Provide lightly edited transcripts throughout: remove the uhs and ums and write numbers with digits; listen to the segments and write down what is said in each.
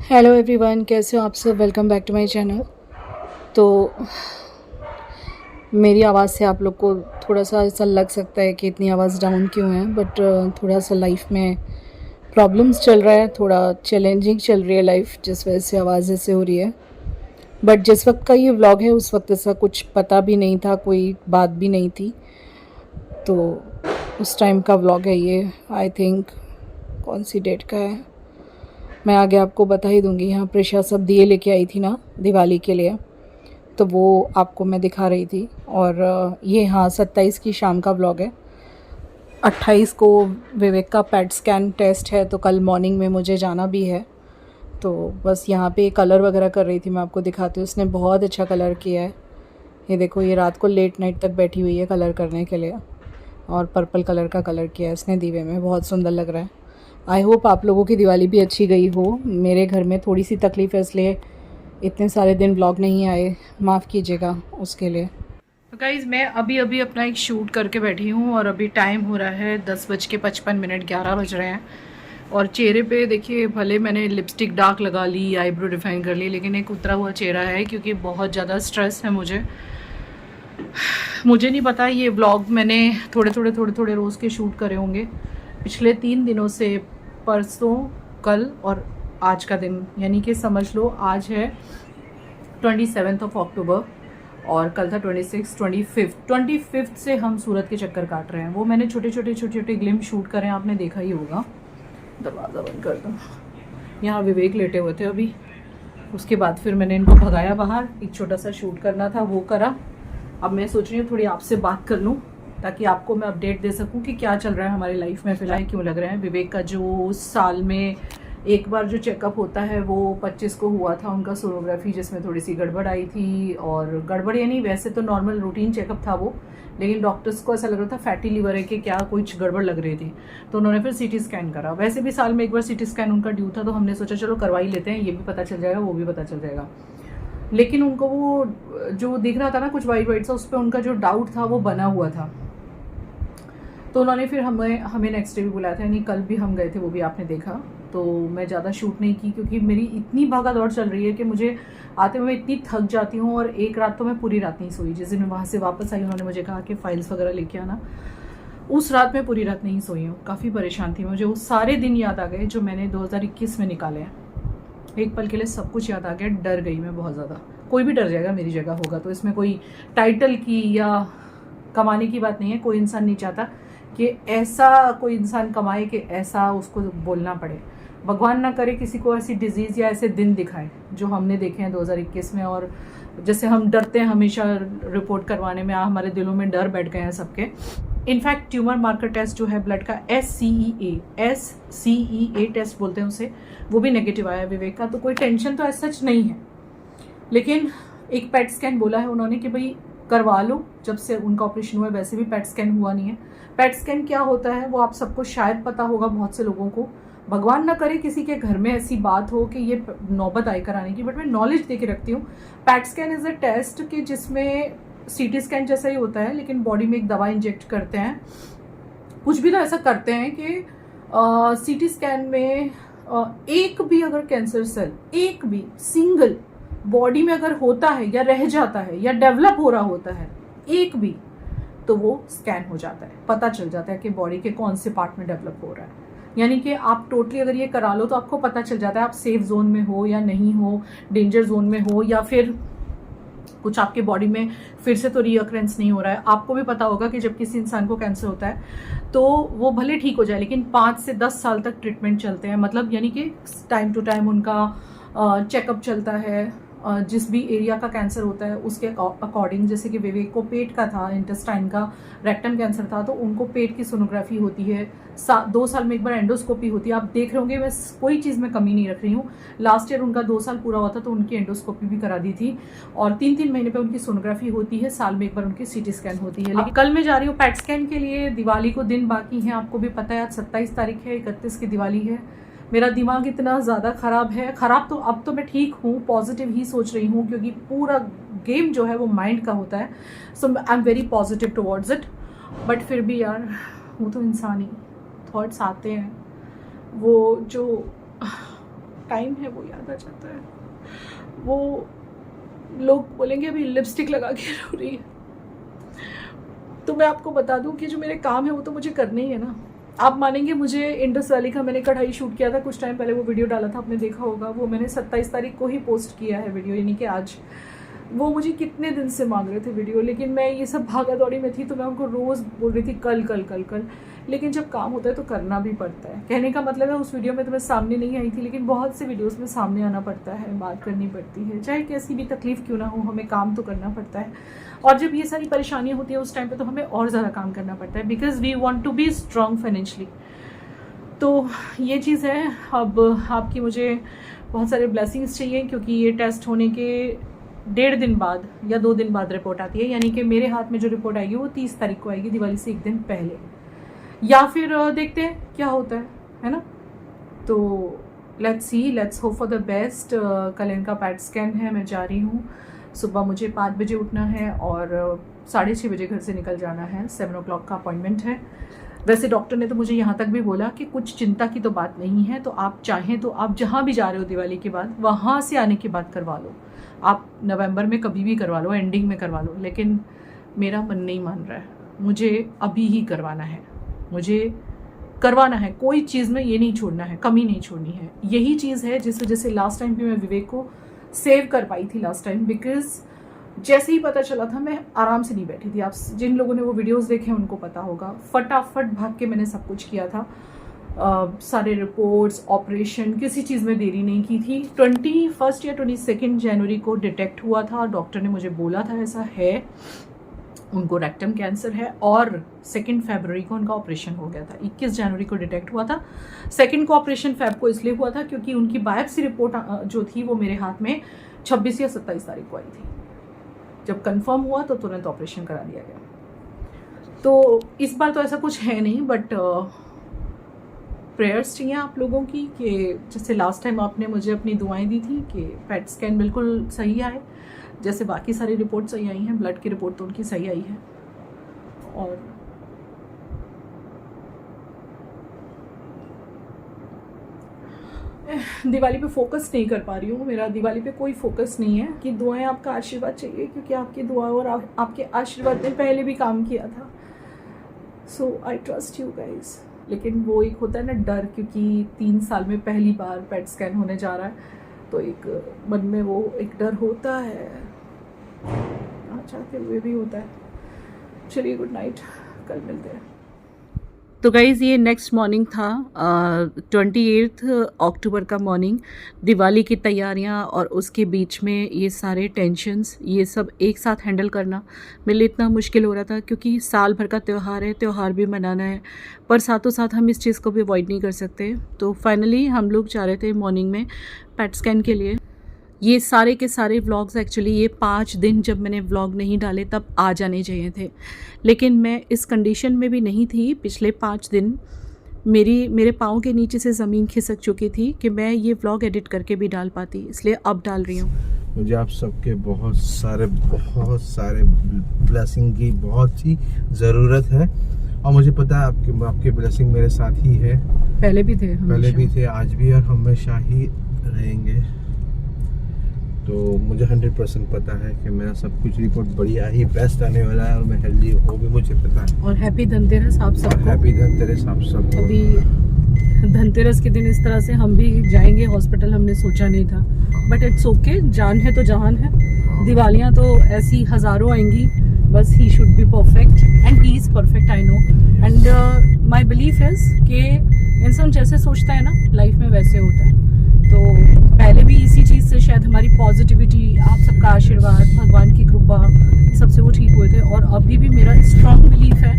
Hello everyone, कैसे हो आप सब। Welcome back to my channel. तो मेरी आवाज़ से आप लोग को थोड़ा सा ऐसा लग सकता है कि इतनी आवाज़ डाउन क्यों है, बट थोड़ा सा लाइफ में प्रॉब्लम्स चल रहा है, थोड़ा चैलेंजिंग चल रही है लाइफ, जिस वजह से आवाज़ ऐसे हो रही है। बट जिस वक्त का ये व्लॉग है उस वक्त ऐसा कुछ पता भी नहीं था, कोई बात भी नहीं थी। तो उस टाइम का व्लॉग है ये। आई थिंक कौन सी डेट का है मैं आगे आपको बता ही दूंगी। यहाँ प्रेशा सब दिए लेके आई थी ना दिवाली के लिए, तो वो आपको मैं दिखा रही थी। और ये हाँ 27 की शाम का व्लॉग है। 28 को विवेक का पेट स्कैन टेस्ट है, तो कल मॉर्निंग में मुझे जाना भी है। तो बस यहाँ पे कलर वगैरह कर रही थी, मैं आपको दिखाती हूँ। उसने बहुत अच्छा कलर किया है। ये देखो, ये रात को लेट नाइट तक बैठी हुई है कलर करने के लिए, और पर्पल कलर का कलर किया है इसने दीवे में, बहुत सुंदर लग रहा है। आई होप आप लोगों की दिवाली भी अच्छी गई हो। मेरे घर में थोड़ी सी तकलीफ़ है, इसलिए इतने सारे दिन व्लॉग नहीं आए, माफ़ कीजिएगा उसके लिए। तो गाइज़, मैं अभी अभी अपना एक शूट करके बैठी हूँ और अभी टाइम हो रहा है 10:55, 11 बज रहे हैं। और चेहरे पे देखिए, भले मैंने लिपस्टिक डार्क लगा ली, आईब्रो डिफाइन कर ली, लेकिन एक उतरा हुआ चेहरा है, क्योंकि बहुत ज़्यादा स्ट्रेस है मुझे नहीं पता। ये व्लॉग मैंने थोड़े रोज़ के शूट करे होंगे पिछले 3 दिनों से, परसों, कल और आज का दिन, यानी कि समझ लो आज है 27 अक्टूबर और कल था 26, 25 से हम सूरत के चक्कर काट रहे हैं। वो मैंने छोटे ग्लिम शूट करे हैं, आपने देखा ही होगा। दरवाज़ा बंद कर दो। यहाँ विवेक लेटे हुए थे अभी, उसके बाद फिर मैंने इनको भगाया बाहर, एक छोटा सा शूट करना था वो करा। अब मैं सोच रही हूँ थोड़ी आपसे बात कर लूँ, ताकि आपको मैं अपडेट दे सकूँ कि क्या चल रहा है हमारी लाइफ में फ़िलहाल, क्यों लग रहे हैं। विवेक का जो साल में एक बार जो चेकअप होता है वो 25 को हुआ था उनका सोनोग्राफी, जिसमें थोड़ी सी गड़बड़ आई थी। और गड़बड़ यानी वैसे तो नॉर्मल रूटीन चेकअप था वो, लेकिन डॉक्टर्स को ऐसा लग रहा था फैटी लीवर है कि क्या कुछ गड़बड़ लग रही थी, तो उन्होंने फिर सीटी स्कैन करा। वैसे भी साल में एक बार सीटी स्कैन उनका ड्यू था, तो हमने सोचा चलो करवा ही लेते हैं, ये भी पता चल जाएगा वो भी पता चल जाएगा। लेकिन उनको वो जो दिख रहा था ना कुछ वाइट सा, उस पर उनका जो डाउट था वो बना हुआ था। तो उन्होंने फिर हमें नेक्स्ट डे भी बुलाया था, यानी कल भी हम गए थे, वो भी आपने देखा। तो मैं ज़्यादा शूट नहीं की, क्योंकि मेरी इतनी भागा दौड़ चल रही है कि मुझे आते हुए इतनी थक जाती हूँ। और एक रात तो मैं पूरी रात नहीं सोई। जिस दिन मैं वहाँ से वापस आई, उन्होंने मुझे कहा कि फाइल्स वगैरह लेके आना, उस रात में पूरी रात नहीं सोई हूँ। काफ़ी परेशान थी। मुझे वो सारे दिन याद आ गए जो मैंने 2021 में निकाले हैं। एक पल के लिए सब कुछ याद आ गया। डर गई मैं बहुत ज़्यादा। कोई भी डर जाएगा मेरी जगह होगा तो। इसमें कोई टाइटल की या कमाने की बात नहीं है। कोई इंसान नहीं चाहता कि ऐसा कोई इंसान कमाए कि ऐसा उसको बोलना पड़े। भगवान ना करे किसी को ऐसी डिजीज़ या ऐसे दिन दिखाए जो हमने देखे हैं 2021 में। और जैसे हम डरते हैं हमेशा रिपोर्ट करवाने में, हमारे दिलों में डर बैठ गए हैं सबके। इनफैक्ट ट्यूमर मार्कर टेस्ट जो है ब्लड का, SCEA टेस्ट बोलते हैं उसे, वो भी नेगेटिव आया विवेक का। तो कोई टेंशन तो ऐसा सच नहीं है, लेकिन एक पेट स्कैन बोला है उन्होंने कि भाई करवा लो। जब से उनका ऑपरेशन हुआ है वैसे भी पेट स्कैन हुआ नहीं है। पेट स्कैन क्या होता है वो आप सबको शायद पता होगा, बहुत से लोगों को। भगवान ना करे किसी के घर में ऐसी बात हो कि ये नौबत आई कराने की, बट मैं नॉलेज दे के रखती हूँ। PET scan is a test कि जिसमें CT स्कैन जैसा ही होता है, लेकिन बॉडी में एक दवा इंजेक्ट करते हैं। कुछ भी तो ऐसा करते हैं कि CT स्कैन में एक भी अगर कैंसर सेल, एक भी सिंगल बॉडी में अगर होता है या रह जाता है या डेवलप हो रहा होता है एक भी, तो वो स्कैन हो जाता है, पता चल जाता है कि बॉडी के कौन से पार्ट में डेवलप हो रहा है। यानी कि आप टोटली अगर ये करा लो तो आपको पता चल जाता है आप सेफ जोन में हो या नहीं हो, डेंजर जोन में हो, या फिर कुछ आपके बॉडी में फिर से तो रीअक्रेंस नहीं हो रहा है। आपको भी पता होगा कि जब किसी इंसान को कैंसर होता है तो वो भले ठीक हो जाए, लेकिन 5 से 10 साल तक ट्रीटमेंट चलते हैं। मतलब यानी कि टाइम टू टाइम उनका चेकअप चलता है। जिस भी एरिया का कैंसर होता है उसके अकॉर्डिंग, जैसे कि विवेक को पेट का था, इंटेस्टाइन का, रेक्टम कैंसर था, तो उनको पेट की सोनोग्राफी होती है। 2 साल में एक बार एंडोस्कोपी होती है। आप देख रहे होंगे मैं कोई चीज़ में कमी नहीं रख रही हूँ। लास्ट ईयर उनका 2 साल पूरा हुआ था तो उनकी एंडोस्कोपी भी करा दी थी। और 3-3 महीने पे उनकी सोनोग्राफी होती है। साल में एक बार उनकी CT स्कैन होती है। लेकिन कल मैं जा रही हूँ पेट स्कैन के लिए। दिवाली को दिन बाकी हैं, आपको भी पता है। आज 27 तारीख है, 31 की दिवाली है। मेरा दिमाग इतना ज़्यादा ख़राब है। ख़राब तो अब तो मैं ठीक हूँ, पॉजिटिव ही सोच रही हूँ, क्योंकि पूरा गेम जो है वो माइंड का होता है। So I am very positive towards it. But फिर भी यार, वो तो इंसान ही थॉट्स आते हैं। वो जो टाइम है वो याद आ जाता है। वो लोग बोलेंगे अभी लिपस्टिक लगा के रो रही है, तो मैं आपको बता दूं कि जो मेरे काम है वो तो मुझे करने ही है ना। आप मानेंगे, मुझे इंडस वैली का मैंने कढ़ाई शूट किया था कुछ टाइम पहले, वो वीडियो डाला था, आपने देखा होगा। वो मैंने 27 तारीख को ही पोस्ट किया है वीडियो, यानी कि आज। वो मुझे कितने दिन से मांग रहे थे वीडियो, लेकिन मैं ये सब भागा दौड़ी में थी, तो मैं उनको रोज़ बोल रही थी कल कल कल कल। लेकिन जब काम होता है तो करना भी पड़ता है। कहने का मतलब है उस वीडियो में तो मैं सामने नहीं आई थी, लेकिन बहुत से वीडियोस में सामने आना पड़ता है, बात करनी पड़ती है, चाहे कैसी भी तकलीफ़ क्यों ना हो, हमें काम तो करना पड़ता है। और जब ये सारी परेशानियाँ होती है उस टाइम पे, तो हमें और ज़्यादा काम करना पड़ता है, because we want to be strong financially. तो ये चीज़ है। अब आपकी मुझे बहुत सारे ब्लेसिंग्स चाहिए, क्योंकि ये टेस्ट होने के 1.5 दिन बाद या 2 दिन बाद रिपोर्ट आती है, यानी कि मेरे हाथ में जो रिपोर्ट आएगी वो 30 तारीख को आएगी, दिवाली से 1 दिन पहले। या फिर देखते हैं क्या होता है ना। तो let's see, let's hope for the best. कल इनका पैट स्कैन है, मैं जा रही हूँ। सुबह मुझे 5 बजे उठना है और 6:30 बजे घर से निकल जाना है। 7 o'clock का अपॉइंटमेंट है। वैसे डॉक्टर ने तो मुझे यहाँ तक भी बोला कि कुछ चिंता की तो बात नहीं है, तो आप चाहें तो आप जहाँ भी जा रहे हो दिवाली के बाद, वहाँ से आने के बाद करवा लो। आप नवंबर में कभी भी करवा लो, एंडिंग में करवा लो, लेकिन मेरा मन नहीं मान रहा है, मुझे अभी ही करवाना है, मुझे करवाना है। कोई चीज़ में ये नहीं छोड़ना है, कमी नहीं छोड़नी है। यही चीज़ है जिस वजह से लास्ट टाइम भी मैं विवेक को सेव कर पाई थी लास्ट टाइम, बिकॉज जैसे ही पता चला था मैं आराम से नहीं बैठी थी। आप जिन लोगों ने वो वीडियोस देखे हैं उनको पता होगा, फटाफट भाग के मैंने सब कुछ किया था। सारे रिपोर्ट्स, ऑपरेशन, किसी चीज़ में देरी नहीं की थी। 21 या 22 जनवरी को डिटेक्ट हुआ था, डॉक्टर ने मुझे बोला था ऐसा है, उनको रेक्टम कैंसर है, और 2 फरवरी को उनका ऑपरेशन हो गया था। 21 जनवरी को डिटेक्ट हुआ था। 2 को ऑपरेशन फेब को इसलिए हुआ था क्योंकि उनकी बायोप्सी रिपोर्ट जो थी वो मेरे हाथ में 26 या 27 तारीख को आई थी। जब कंफर्म हुआ तो तुरंत ऑपरेशन करा दिया गया। तो इस बार तो ऐसा कुछ है नहीं, बट प्रेयर्स चाहिए आप लोगों की, कि जैसे लास्ट टाइम आपने मुझे अपनी दुआएं दी थी कि पेट स्कैन बिल्कुल सही आए, जैसे बाकी सारी रिपोर्ट सही आई हैं। ब्लड की रिपोर्ट तो उनकी सही आई है। और दिवाली पे फोकस नहीं कर पा रही हूँ, मेरा दिवाली पे कोई फोकस नहीं है। कि दुआएं, आपका आशीर्वाद चाहिए, क्योंकि आपकी दुआ और आपके आशीर्वाद ने पहले भी काम किया था। सो आई ट्रस्ट यू गाइज। लेकिन वो एक होता है ना डर, क्योंकि 3 साल में पहली बार पेट स्कैन होने जा रहा है, तो एक मन में वो एक डर होता है, चाहते हुए भी होता है। चलिए, गुड नाइट, कल मिलते हैं। तो गाइज़ ये नेक्स्ट मॉर्निंग था, 28 अक्टूबर का मॉर्निंग। दिवाली की तैयारियां और उसके बीच में ये सारे टेंशन्स, ये सब एक साथ हैंडल करना मेरे लिए इतना मुश्किल हो रहा था, क्योंकि साल भर का त्यौहार है, त्यौहार भी मनाना है, पर साथों साथ हम इस चीज़ को भी अवॉइड नहीं कर सकते। तो फाइनली हम लोग जा रहे थे मॉर्निंग में पेट स्कैन के लिए। ये सारे के सारे व्लॉग्स, एक्चुअली ये 5 दिन जब मैंने व्लॉग नहीं डाले तब आ जाने चाहिए थे, लेकिन मैं इस कंडीशन में भी नहीं थी। पिछले 5 दिन मेरे पाँव के नीचे से ज़मीन खिसक चुकी थी कि मैं ये व्लॉग एडिट करके भी डाल पाती, इसलिए अब डाल रही हूँ। मुझे आप सबके बहुत सारे ब्लेसिंग की बहुत ही ज़रूरत है, और मुझे पता है आपके ब्लेसिंग मेरे साथ ही है। पहले भी थे, आज भी और हमेशा ही रहेंगे। तो मुझे 100% पता है कि मेरा सब कुछ रिपोर्ट बढ़िया ही बेस्ट आने वाला है, और मैं हेल्दी हो भी, मुझे पता है। और हैप्पी धनतेरस आप सबको। हैप्पी धनतेरस आप सबको। अभी धनतेरस के दिन इस तरह से हम भी जाएंगे हॉस्पिटल, हमने सोचा नहीं था, बट इट्स ओके, जान है तो जहान है। दिवालियाँ तो ऐसी हज़ारों आएंगी, बस he should be perfect and he is perfect, I know. And my belief is कि इंसान जैसे सोचता है ना, लाइफ में वैसे होता है। तो पहले भी इसी चीज़ से शायद हमारी पॉजिटिविटी, आप सबका आशीर्वाद, भगवान की कृपा, सबसे वो ठीक हुए थे। और अभी भी मेरा स्ट्रॉन्ग बिलीफ है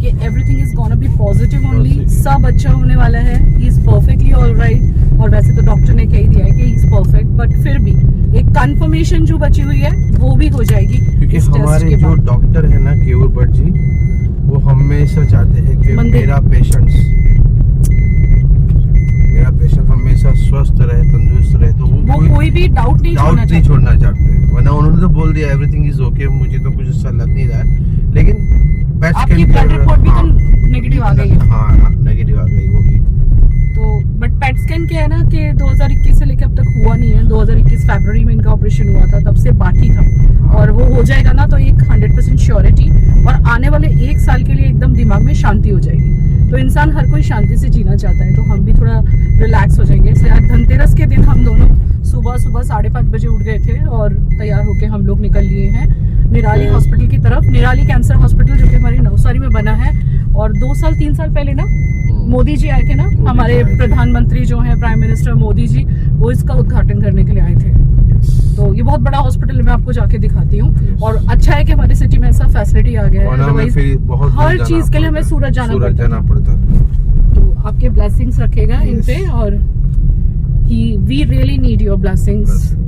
कि everything is gonna be positive only, सब अच्छा होने वाला है। He is perfectly alright. और वैसे तो डॉक्टर ने कह ही दिया है कि ही इज़ परफेक्ट, बट फिर भी एक कंफर्मेशन जो बची हुई है वो भी हो जाएगी, क्योंकि हमारे जो डॉक्टर है ना केयूर भट्ट जी, वो हमेशा चाहते हैं कि मेरा पेशेंट हमेशा स्वस्थ रहे, तंदुरुस्त रहे, तो वो कोई भी डाउट नहीं छोड़ना चाहते। वरना उन्होंने तो बोल दिया एवरीथिंग इज ओके, मुझे तो कुछ ऐसा लग नहीं रहा है, लेकिन आपकी ब्लड रिपोर्ट भी तो नेगेटिव आ गई है। हाँ, नेगेटिव आ गई वो भी। तो बट पेट स्कैन क्या है ना कि 2021 से लेकर अब तक हुआ नहीं है। 2021 फरवरी में इनका ऑपरेशन हुआ था, तब से बाकी था, और वो हो जाएगा ना तो एक 100% श्योरिटी, और आने वाले 1 साल के लिए एकदम दिमाग में शांति हो जाएगी। तो इंसान हर कोई शांति से जीना चाहता है, तो हम भी थोड़ा रिलैक्स हो जाएंगे। इसलिए आज धनतेरस के दिन हम दोनों सुबह 5:30 बजे उठ गए थे और तैयार होके हम लोग निकल लिए हैं निराली हॉस्पिटल की तरफ। निराली कैंसर हॉस्पिटल जो कि हमारी नवसारी में बना है, और 2-3 साल पहले ना मोदी जी आए थे ना, हमारे प्रधानमंत्री जो हैं प्राइम मिनिस्टर मोदी जी, वो इसका उद्घाटन करने के लिए आए थे। तो ये बहुत बड़ा हॉस्पिटल है, मैं आपको जाके दिखाती हूँ। और अच्छा है कि हमारी सिटी में ऐसा फैसिलिटी आ गया है, हर चीज के लिए हमें सूरत जाना पड़ता। तो आपके ब्लेसिंग्स रखेगा इन पे, और we really need your blessings. –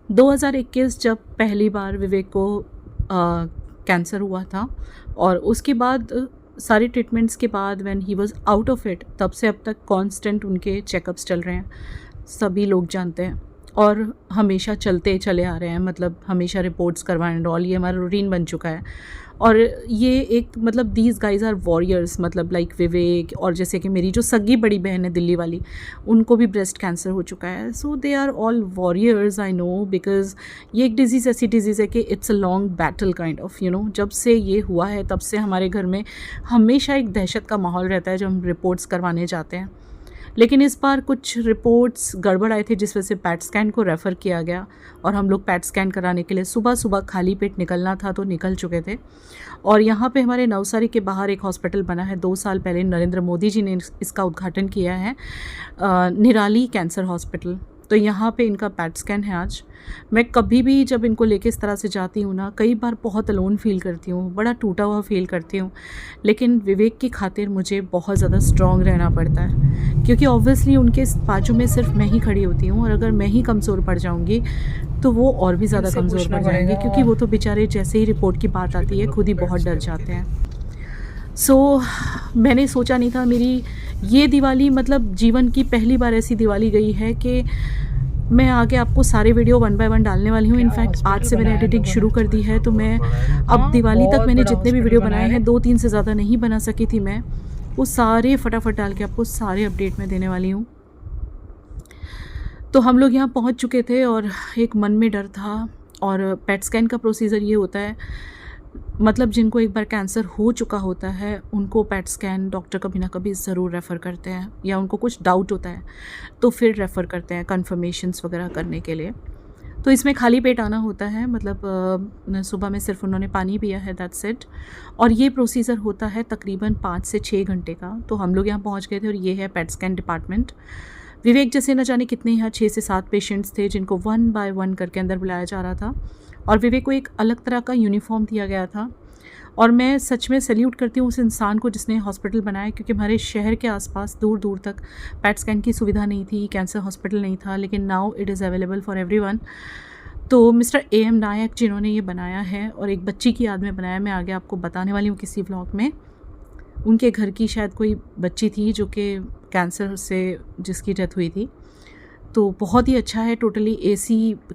2021 जब पहली बार विवेक को कैंसर हुआ था, और उसके बाद सारी ट्रीटमेंट्स के बाद when he was out of it, तब से अब तक कांस्टेंट उनके चेकअप्स चल रहे हैं, सभी लोग जानते हैं, और हमेशा चलते चले आ रहे हैं, मतलब हमेशा रिपोर्ट्स करवाएं एंड ऑल, ये हमारा रूटीन बन चुका है। और ये एक मतलब दीज गाइज आर वॉरियर्स, मतलब लाइक विवेक, और जैसे कि मेरी जो सगी बड़ी बहन है दिल्ली वाली, उनको भी ब्रेस्ट कैंसर हो चुका है। So they are all warriors, I know, because ये एक डिज़ीज़ ऐसी डिज़ीज़ है कि it's a long battle kind of, you know. जब से ये हुआ है तब से हमारे घर में हमेशा एक दहशत का माहौल रहता है जब हम रिपोर्ट्स करवाने जाते हैं। लेकिन इस बार कुछ रिपोर्ट्स गड़बड़ आए थे, जिस वजह से पैट स्कैन को रेफ़र किया गया, और हम लोग पैट स्कैन कराने के लिए सुबह सुबह खाली पेट निकलना था तो निकल चुके थे। और यहाँ पे हमारे नवसारी के बाहर एक हॉस्पिटल बना है, 2 साल पहले नरेंद्र मोदी जी ने इसका उद्घाटन किया है, निराली कैंसर हॉस्पिटल। तो यहाँ पे इनका पैट स्कैन है आज। मैं कभी भी जब इनको लेके इस तरह से जाती हूँ ना, कई बार बहुत अलोन फील करती हूँ, बड़ा टूटा हुआ फील करती हूँ, लेकिन विवेक की खातिर मुझे बहुत ज़्यादा स्ट्रॉन्ग रहना पड़ता है, क्योंकि ऑब्वियसली उनके बाजू में सिर्फ मैं ही खड़ी होती हूँ, और अगर मैं ही कमज़ोर पड़ जाऊँगी तो वो और भी ज़्यादा कमज़ोर पड़ जाएंगे, क्योंकि वो तो बेचारे जैसे ही रिपोर्ट की बात आती है खुद ही बहुत डर जाते हैं। सो मैंने सोचा नहीं था, मेरी ये दिवाली मतलब जीवन की पहली बार ऐसी दिवाली गई है कि मैं आगे आपको सारे वीडियो 1 बाय 1 डालने वाली हूँ। इनफैक्ट आज से मैंने एडिटिंग शुरू कर दी है, तो मैं अब दिवाली तक मैंने जितने भी वीडियो बनाए हैं, 2-3 से ज़्यादा नहीं बना सकी थी मैं, वो सारे फटाफट डाल के आपको सारे अपडेट में देने वाली हूँ। तो हम लोग यहाँ पहुँच चुके थे और एक मन में डर था। और पेट स्कैन का प्रोसीजर ये होता है, मतलब जिनको एक बार कैंसर हो चुका होता है उनको पेट स्कैन डॉक्टर कभी ना कभी ज़रूर रेफ़र करते हैं, या उनको कुछ डाउट होता है तो फिर रेफ़र करते हैं कन्फर्मेशंस वगैरह करने के लिए। तो इसमें खाली पेट आना होता है, मतलब सुबह में सिर्फ उन्होंने पानी पिया है, दैट्स इट। और ये प्रोसीजर होता है तकरीबन 5 से 6 घंटे का। तो हम लोग यहाँ पहुँच गए थे, और ये है पेट स्कैन डिपार्टमेंट। विवेक जैसे न जाने कितने यहाँ 6 से 7 पेशेंट्स थे जिनको 1 बाय 1 करके अंदर बुलाया जा रहा था, और विवेक को एक अलग तरह का यूनिफॉर्म दिया गया था। और मैं सच में सैल्यूट करती हूँ उस इंसान को जिसने हॉस्पिटल बनाया, क्योंकि हमारे शहर के आसपास दूर दूर तक पैट स्कैन की सुविधा नहीं थी, कैंसर हॉस्पिटल नहीं था, लेकिन now it is available for everyone. तो मिस्टर AM नायक जिन्होंने ये बनाया है, और एक बच्ची की याद में बनाया, मैं आगे आपको बताने वाली हूँ किसी व्लॉग में। उनके घर की शायद कोई बच्ची थी जो कि कैंसर से जिसकी डेथ हुई थी। तो बहुत ही अच्छा है, टोटली AC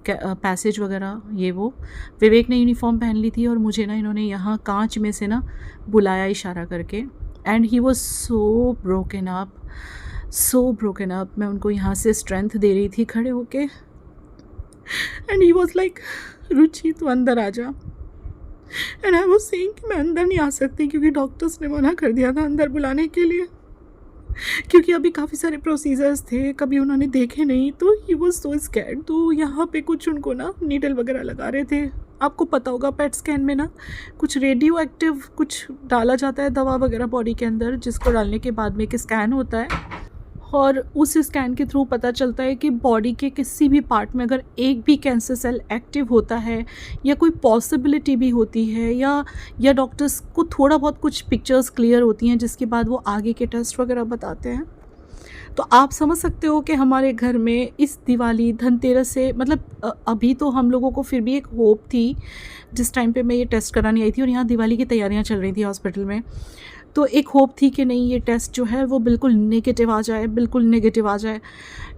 पैसेज वगैरह ये वो। विवेक ने यूनिफॉर्म पहन ली थी, और मुझे ना इन्होंने यहाँ कांच में से ना बुलाया इशारा करके, and he was so broken up. मैं उनको यहाँ से स्ट्रेंथ दे रही थी खड़े होके, एंड ही वाज लाइक, रुचि तू अंदर आ जा। एंड आई वाज सेइंग कि मैं अंदर नहीं आ सकती, क्योंकि डॉक्टर्स ने मना कर दिया था अंदर बुलाने के लिए, क्योंकि अभी काफ़ी सारे प्रोसीजर्स थे, कभी उन्होंने देखे नहीं। तो ही वाज सो स्कैर्ड। तो यहाँ पे कुछ उनको ना नीडल वगैरह लगा रहे थे। आपको पता होगा पेट स्कैन में ना कुछ रेडियो एक्टिव कुछ डाला जाता है, दवा वगैरह बॉडी के अंदर, जिसको डालने के बाद में एक स्कैन होता है, और उस स्कैन के थ्रू पता चलता है कि बॉडी के किसी भी पार्ट में अगर एक भी कैंसर सेल एक्टिव होता है, या कोई पॉसिबिलिटी भी होती है, या डॉक्टर्स को थोड़ा बहुत कुछ पिक्चर्स क्लियर होती हैं, जिसके बाद वो आगे के टेस्ट वगैरह बताते हैं। तो आप समझ सकते हो कि हमारे घर में इस दिवाली धनतेरस से मतलब अभी तो हम लोगों को फिर भी एक होप थी जिस टाइम पे मैं ये टेस्ट कराने आई थी और यहाँ दिवाली की तैयारियाँ चल रही थी हॉस्पिटल में, तो एक होप थी कि नहीं ये टेस्ट जो है वो बिल्कुल नेगेटिव आ जाए, बिल्कुल नेगेटिव आ जाए।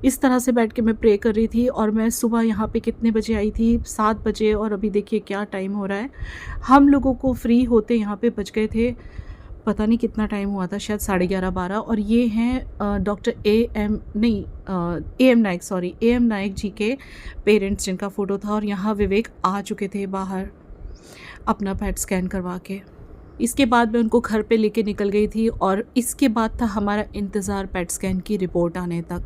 इस तरह से बैठ के मैं प्रे कर रही थी और मैं सुबह यहाँ पे कितने बजे आई थी, 7 बजे, और अभी देखिए क्या टाइम हो रहा है। हम लोगों को फ्री होते यहाँ पे बज गए थे, पता नहीं कितना टाइम हुआ था, शायद 11:30-12। और ये हैं डॉक्टर ए एम नाइक जी के पेरेंट्स जिनका फ़ोटो था, और यहाँ विवेक आ चुके थे बाहर अपना पैट स्कैन करवा के। इसके बाद मैं उनको घर पे लेके निकल गई थी और इसके बाद था हमारा इंतज़ार पैट स्कैन की रिपोर्ट आने तक।